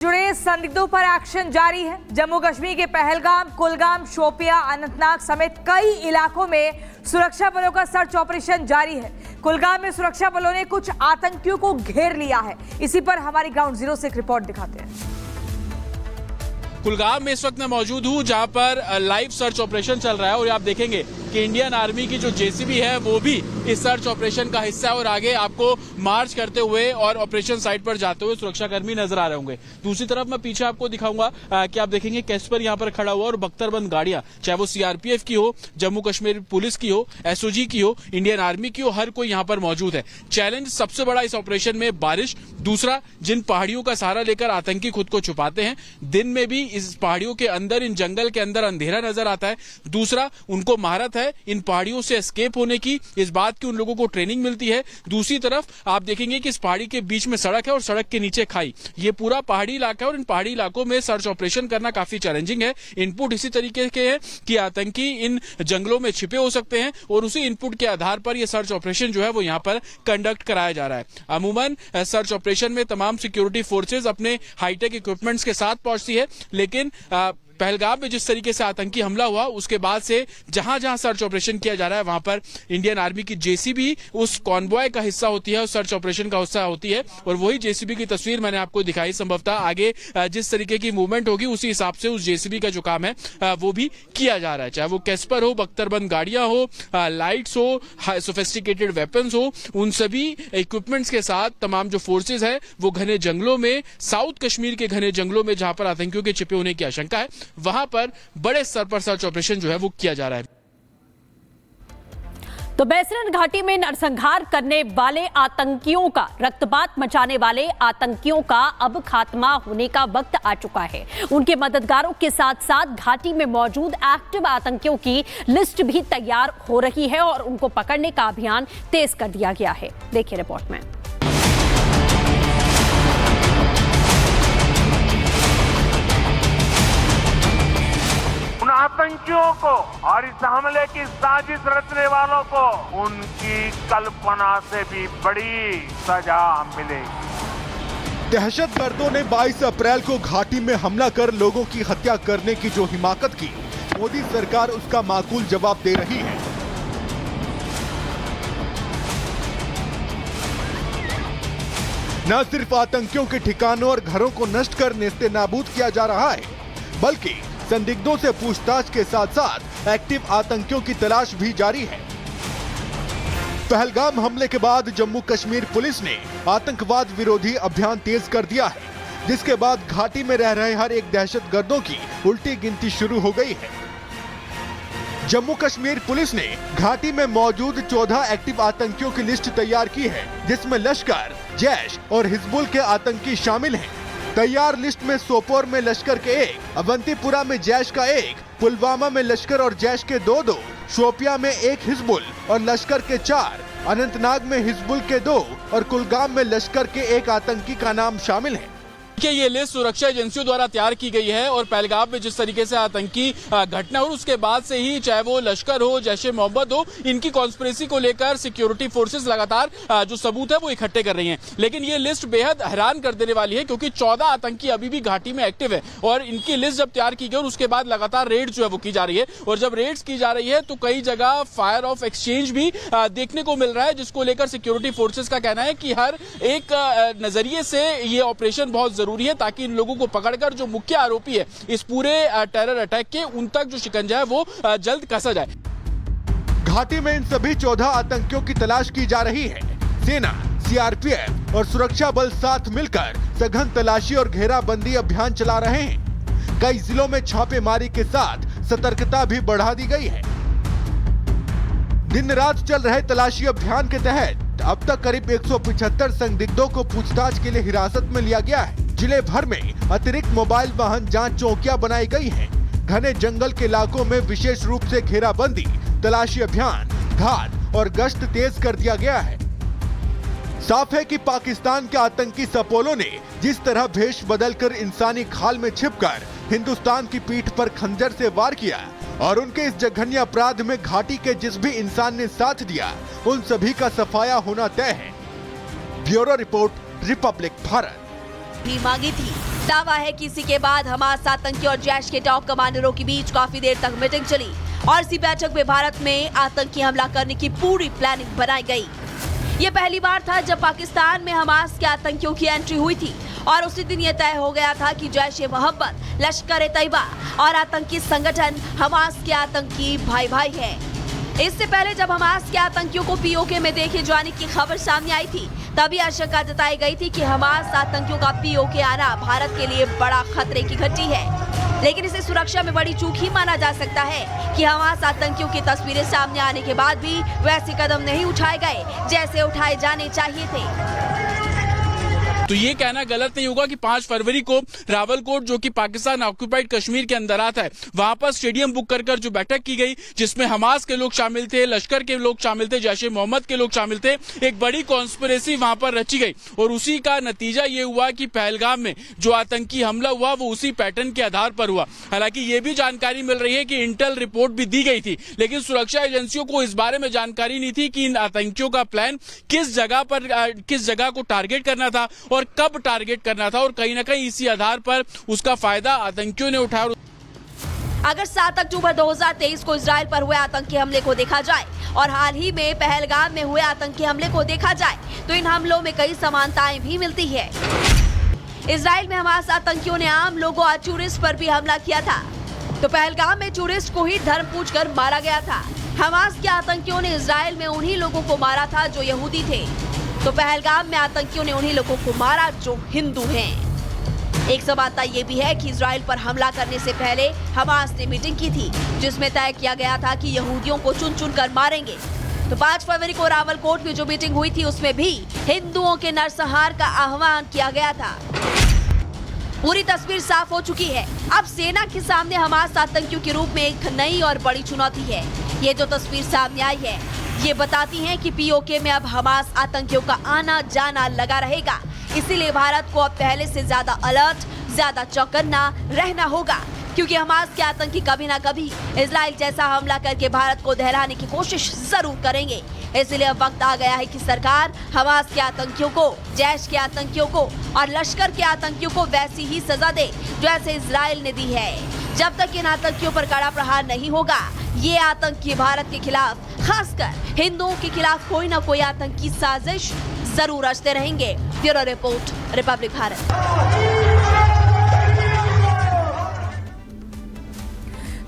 जुड़े संदिग्धों पर एक्शन जारी है। जम्मू कश्मीर के पहलगाम, कुलगाम, शोपियां, अनंतनाग समेत कई इलाकों में सुरक्षा बलों का सर्च ऑपरेशन जारी है। कुलगाम में सुरक्षा बलों ने कुछ आतंकियों को घेर लिया है। इसी पर हमारी ग्राउंड जीरो से एक रिपोर्ट दिखाते हैं। कुलगाम में इस वक्त मैं मौजूद हूं जहां पर लाइव सर्च ऑपरेशन चल रहा है और आप देखेंगे कि इंडियन आर्मी की जो जेसीबी है वो भी इस सर्च ऑपरेशन का हिस्सा है और आगे आपको मार्च करते हुए और ऑपरेशन साइट पर जाते हुए सुरक्षाकर्मी नजर आ रहे होंगे। दूसरी तरफ मैं पीछे आपको दिखाऊंगा कि आप देखेंगे कैस्पर यहां पर खड़ा हुआ और बख्तरबंद गाड़ियां, चाहे वो सीआरपीएफ की हो, जम्मू कश्मीर पुलिस की हो, एसओजी की हो, इंडियन आर्मी की हो, हर कोई यहां पर मौजूद है। चैलेंज सबसे बड़ा इस ऑपरेशन में बारिश, दूसरा जिन पहाड़ियों का सहारा लेकर आतंकी खुद को छुपाते हैं, दिन में भी इस पहाड़ियों के अंदर, इन जंगल के अंदर अंधेरा नजर आता है। दूसरा, उनको महारत है इन पहाड़ियों से एस्केप होने की, इस बात की उन लोगों को ट्रेनिंग मिलती है। दूसरी तरफ आप देखेंगे कि इस पहाड़ी के बीच में सड़क है और सड़क के नीचे खाई। ये पूरा पहाड़ी इलाका है और इन पहाड़ी इलाकों में सर्च ऑपरेशन करना काफी चैलेंजिंग है। इनपुट इसी तरीके के हैं कि आतंकी इन जंगलों में छिपे हो सकते हैं और उसी इनपुट के आधार पर यह सर्च ऑपरेशन जो है वो यहां पर कंडक्ट कराया जा रहा है। अमूमन सर्च ऑपरेशन में तमाम सिक्योरिटी फोर्सेज अपने हाईटेक इक्विपमेंट्स के साथ पहुंचती है, लेकिन पहलगाम में जिस तरीके से आतंकी हमला हुआ उसके बाद से जहां जहां सर्च ऑपरेशन किया जा रहा है वहां पर इंडियन आर्मी की जेसीबी उस कॉन्वॉय का हिस्सा होती है, उस सर्च ऑपरेशन का हिस्सा होती है और वही जेसीबी की तस्वीर मैंने आपको दिखाई। संभवतः आगे जिस तरीके की मूवमेंट होगी उसी हिसाब से उस जेसीबी का जो काम है वो भी किया जा रहा है, चाहे वो कैस्पर हो, बख्तरबंद गाड़ियां हो, लाइट्स हो, सोफिस्टिकेटेड वेपन्स हो, उन सभी इक्विपमेंट्स के साथ तमाम जो फोर्सेज है वो घने जंगलों में, साउथ कश्मीर के घने जंगलों में जहां पर आतंकियों के छिपे होने की आशंका है वहां पर बड़े स्तर पर सर्च ऑपरेशन जो है वो किया जा रहा है। तो बैसरन घाटी में नरसंहार करने वाले आतंकियों का, रक्तपात मचाने वाले आतंकियों का अब खात्मा होने का वक्त आ चुका है। उनके मददगारों के साथ साथ घाटी में मौजूद एक्टिव आतंकियों की लिस्ट भी तैयार हो रही है और उनको पकड़ने का अभियान तेज कर दिया गया है। देखिए रिपोर्ट में। आतंकियों को और इस हमले की साजिश रचने वालों को उनकी कल्पना से भी बड़ी सजा मिलेगी। दहशतगर्दों ने 22 अप्रैल को घाटी में हमला कर लोगों की हत्या करने की जो हिमाकत की, मोदी सरकार उसका माकूल जवाब दे रही है। न सिर्फ आतंकियों के ठिकानों और घरों को नष्ट कर नेस्ते नाबूद किया जा रहा है, बल्कि संदिग्धों से पूछताछ के साथ साथ एक्टिव आतंकियों की तलाश भी जारी है। पहलगाम हमले के बाद जम्मू कश्मीर पुलिस ने आतंकवाद विरोधी अभियान तेज कर दिया है, जिसके बाद घाटी में रह रहे हर एक दहशतगर्दों की उल्टी गिनती शुरू हो गई है। जम्मू कश्मीर पुलिस ने घाटी में मौजूद 14 एक्टिव आतंकियों की लिस्ट तैयार की है, जिसमें लश्कर, जैश और हिजबुल के आतंकी शामिल हैं। तैयार लिस्ट में सोपोर में लश्कर के 1, अवंतीपुरा में जैश का 1, पुलवामा में लश्कर और जैश के 2, शोपियां में 1 हिजबुल और लश्कर के 4, अनंतनाग में हिजबुल के 2 और कुलगाम में लश्कर के 1 आतंकी का नाम शामिल है। ये लिस्ट सुरक्षा एजेंसियों द्वारा तैयार की गई है और पहलगाम में जिस तरीके से आतंकी घटना और उसके बाद से ही चाहे वो लश्कर हो, जैशे मोहम्मद हो, इनकी कॉन्स्पिरेसी को लेकर सिक्योरिटी फोर्सेस लगातार जो सबूत है वो इकट्ठे कर रही हैं। लेकिन ये लिस्ट बेहद हैरान कर देने वाली है क्योंकि 14 आतंकी अभी भी घाटी में एक्टिव है और इनकी लिस्ट जब तैयार की गई और उसके बाद लगातार रेड जो है वो की जा रही है और जब रेड्स की जा रही है तो कई जगह फायर ऑफ एक्सचेंज भी देखने को मिल रहा है, जिसको लेकर सिक्योरिटी फोर्सेस का कहना है कि हर एक नजरिए से ये ऑपरेशन बहुत जरूरी है ताकि इन लोगों को पकड़कर जो मुख्य आरोपी है इस पूरे टेरर अटैक के, उन तक जो शिकंजा है वो जल्द कसा जाए। घाटी में इन सभी 14 आतंकियों की तलाश की जा रही है। सेना, सीआरपीएफ और सुरक्षा बल साथ मिलकर सघन तलाशी और घेराबंदी अभियान चला रहे हैं। कई जिलों में छापेमारी के साथ सतर्कता भी बढ़ा दी गई है। दिन रात चल रहे तलाशी अभियान के तहत अब तक करीब 175 संदिग्धों को पूछताछ के लिए हिरासत में लिया गया है। जिले भर में अतिरिक्त मोबाइल वाहन जांच चौकियां बनाई गई हैं। घने जंगल के इलाकों में विशेष रूप से घेराबंदी, तलाशी अभियान, घात और गश्त तेज कर दिया गया है। साफ है कि पाकिस्तान के आतंकी सपोलों ने जिस तरह भेष बदलकर इंसानी खाल में छिपकर हिंदुस्तान की पीठ पर खंजर से वार किया और उनके इस जघन्य अपराध में घाटी के जिस भी इंसान ने साथ दिया, उन सभी का सफाया होना तय है। Bureau report, Republic Bharat. भी मांगी थी। दावा है कि इसी के बाद हमास आतंकी और जैश के टॉप कमांडरों के बीच काफी देर तक मीटिंग चली और इसी बैठक में भारत में आतंकी हमला करने की पूरी प्लानिंग बनाई गई। ये पहली बार था जब पाकिस्तान में हमास के आतंकियों की एंट्री हुई थी और उसी दिन ये तय हो गया था कि जैश-ए-मोहम्मद, लश्कर-ए-तैयबा और आतंकी संगठन हमास के आतंकी भाई भाई हैं। इससे पहले जब हमास के आतंकियों को पीओके में देखे जाने की खबर सामने आई थी, तभी आशंका जताई गई थी कि हमास आतंकियों का पीओके आना भारत के लिए बड़ा खतरे की घंटी है। लेकिन इसे सुरक्षा में बड़ी चूक ही माना जा सकता है कि हमास आतंकियों की तस्वीरें सामने आने के बाद भी वैसे कदम नहीं उठाए गए जैसे उठाए जाने चाहिए थे। तो ये कहना गलत नहीं होगा कि 5 फरवरी को रावलकोट, जो कि पाकिस्तान ऑक्यूपाइड कश्मीर के अंदर आता है, वहां पर स्टेडियम बुक कर जो बैठक की गई, जिसमें हमास के लोग शामिल थे, लश्कर के लोग शामिल थे, जैश-ए-मोहम्मद के लोग शामिल थे, एक बड़ी कॉन्स्पिरेसी वहां पर रची गई और उसी का नतीजा ये हुआ कि पहलगाम में जो आतंकी हमला हुआ वो उसी पैटर्न के आधार पर हुआ। हालांकि ये भी जानकारी मिल रही है कि इंटेल रिपोर्ट भी दी गई थी, लेकिन सुरक्षा एजेंसियों को इस बारे में जानकारी नहीं थी कि इन आतंकियों का प्लान किस जगह को टारगेट करना था और कब टारगेट करना था, और कहीं ना कहीं इसी आधार पर उसका फायदा आतंकियों ने उठाया। अगर 7 अक्टूबर 2023 को इजराइल पर हुए आतंकी हमले को देखा जाए और हाल ही में पहलगाम में हुए आतंकी हमले को देखा जाए तो इन हमलों में कई समानताएं भी मिलती है। इजराइल में हमास आतंकियों ने आम लोगों और टूरिस्ट पर भी हमला किया था, तो पहलगाम में टूरिस्ट को ही धर्म पूछकर मारा गया था। हमास के आतंकियों ने इजराइल में उन्हीं लोगों को मारा था जो यहूदी थे, तो पहलगाम में आतंकियों ने उन्हीं लोगों को मारा जो हिंदू हैं। एक समानता ये भी है कि इजराइल पर हमला करने से पहले हमास ने मीटिंग की थी, जिसमें तय किया गया था कि यहूदियों को चुन चुन कर मारेंगे। तो 5 फरवरी को रावलकोट में जो मीटिंग हुई थी उसमें भी हिंदुओं के नरसंहार का आह्वान किया गया था। पूरी तस्वीर साफ हो चुकी है। अब सेना के सामने हमास आतंकियों के रूप में एक नई और बड़ी चुनौती है। ये जो तस्वीर सामने आई है ये बताती है कि पीओके में अब हमास आतंकियों का आना जाना लगा रहेगा। इसीलिए भारत को अब पहले से ज्यादा अलर्ट, ज्यादा चौकन्ना रहना होगा, क्योंकि हमास के आतंकी कभी ना कभी इजराइल जैसा हमला करके भारत को दहलाने की कोशिश जरूर करेंगे। इसलिए अब वक्त आ गया है कि सरकार हमास के आतंकियों को, जैश के आतंकियों को और लश्कर के आतंकियों को वैसी ही सजा दे जैसे इजराइल ने दी है। जब तक इन आतंकियों पर कड़ा प्रहार नहीं होगा, ये आतंकी भारत के खिलाफ, खासकर हिंदुओं के खिलाफ कोई ना कोई आतंकी साजिश जरूर रचते रहेंगे। Bureau report, Republic Bharat.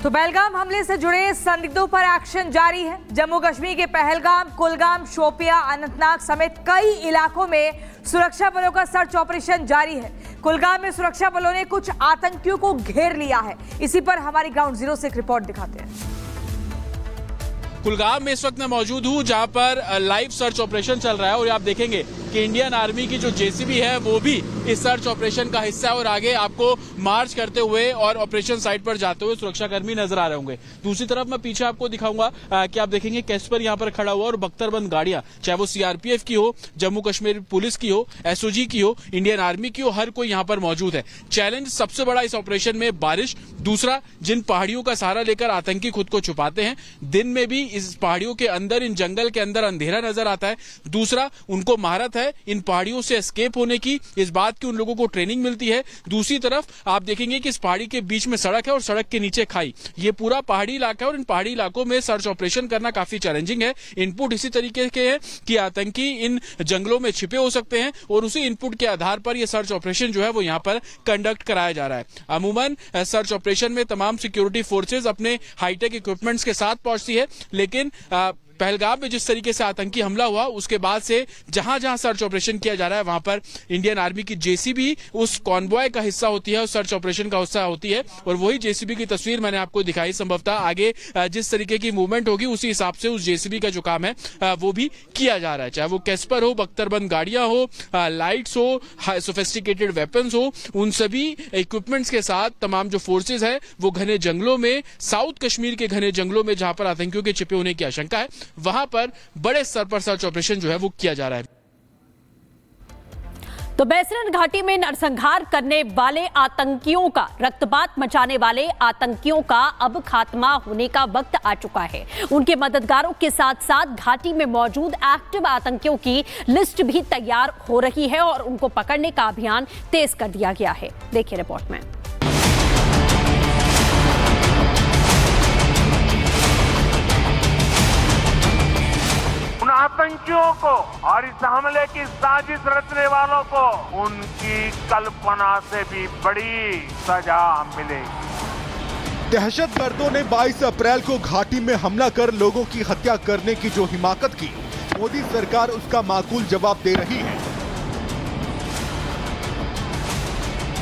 तो पहलगाम हमले से जुड़े संदिग्धों पर एक्शन जारी है। जम्मू कश्मीर के पहलगाम, कुलगाम, शोपिया, अनंतनाग समेत कई इलाकों में सुरक्षा बलों का सर्च ऑपरेशन जारी है। कुलगाम में सुरक्षा बलों ने कुछ आतंकियों को घेर लिया है। इसी पर हमारी ग्राउंड जीरो से एक रिपोर्ट दिखाते हैं। कुलगाम में इस वक्त मैं मौजूद हूं, जहां पर लाइव सर्च ऑपरेशन चल रहा है और आप देखेंगे कि इंडियन आर्मी की जो जेसीबी है वो भी इस सर्च ऑपरेशन का हिस्सा है और आगे आपको मार्च करते हुए और ऑपरेशन साइट पर जाते हुए सुरक्षाकर्मी नजर आ रहे होंगे। दूसरी तरफ मैं पीछे आपको दिखाऊंगा कि आप देखेंगे कैस्पर यहां पर खड़ा हुआ और बख्तरबंद गाड़ियां, चाहे वो सीआरपीएफ की हो, जम्मू कश्मीर पुलिस की हो, एसओजी की हो, इंडियन आर्मी की हो, हर कोई यहां पर मौजूद है। चैलेंज सबसे बड़ा इस ऑपरेशन में बारिश, दूसरा जिन पहाड़ियों का सहारा लेकर आतंकी खुद को छुपाते हैं, दिन में भी इस पहाड़ियों के अंदर, इन जंगल के अंदर अंधेरा नजर आता है। दूसरा, उनको महारत है इन पहाड़ियों से एस्केप होने की, इस बात की उन लोगों को ट्रेनिंग मिलती है। दूसरी तरफ आप देखेंगे कि इस पहाड़ी के बीच में सड़क है और सड़क के नीचे खाई। ये पूरा पहाड़ी इलाका है और इन पहाड़ी इलाकों में सर्च ऑपरेशन करना काफी चैलेंजिंग है। इनपुट इसी तरीके के हैं कि आतंकी इन जंगलों में छिपे हो सकते हैं और उसी इनपुट के आधार पर यह सर्च ऑपरेशन जो है वो यहां पर कंडक्ट कराया जा रहा है। अमूमन सर्च ऑपरेशन में तमाम सिक्योरिटी फोर्सेज अपने हाईटेक इक्विपमेंट्स के साथ पहुंचती है, लेकिन पहलगाम में जिस तरीके से आतंकी हमला हुआ उसके बाद से जहां जहां सर्च ऑपरेशन किया जा रहा है वहां पर इंडियन आर्मी की जेसीबी उस कॉन्वॉय का हिस्सा होती है, उस सर्च ऑपरेशन का हिस्सा होती है और वही जेसीबी की तस्वीर मैंने आपको दिखाई। संभवतः आगे जिस तरीके की मूवमेंट होगी उसी हिसाब से उस जेसीबी का जो काम है वो भी किया जा रहा है, चाहे वो कैस्पर हो, बख्तरबंद गाड़ियां हो, लाइट्स हो, सोफिस्टिकेटेड वेपन्स हो, उन सभी इक्विपमेंट्स के साथ तमाम जो फोर्सेज है वो घने जंगलों में, साउथ कश्मीर के घने जंगलों में जहां पर आतंकियों के छिपे होने की आशंका है वहां पर बड़े स्तर पर सर्च ऑपरेशन जो है वो किया जा रहा है। तो बैसरन घाटी में नरसंहार करने वाले आतंकियों का, रक्तपात मचाने वाले आतंकियों का अब खात्मा होने का वक्त आ चुका है। उनके मददगारों के साथ साथ घाटी में मौजूद एक्टिव आतंकियों की लिस्ट भी तैयार हो रही है और उनको पकड़ने का अभियान तेज कर दिया गया है। देखिए रिपोर्ट में। उन आतंकियों को और इस हमले की साजिश रचने वालों को उनकी कल्पना से भी बड़ी सजा मिलेगी। दहशतगर्दों ने 22 अप्रैल को घाटी में हमला कर लोगों की हत्या करने की जो हिमाकत की, मोदी सरकार उसका माकूल जवाब दे रही है।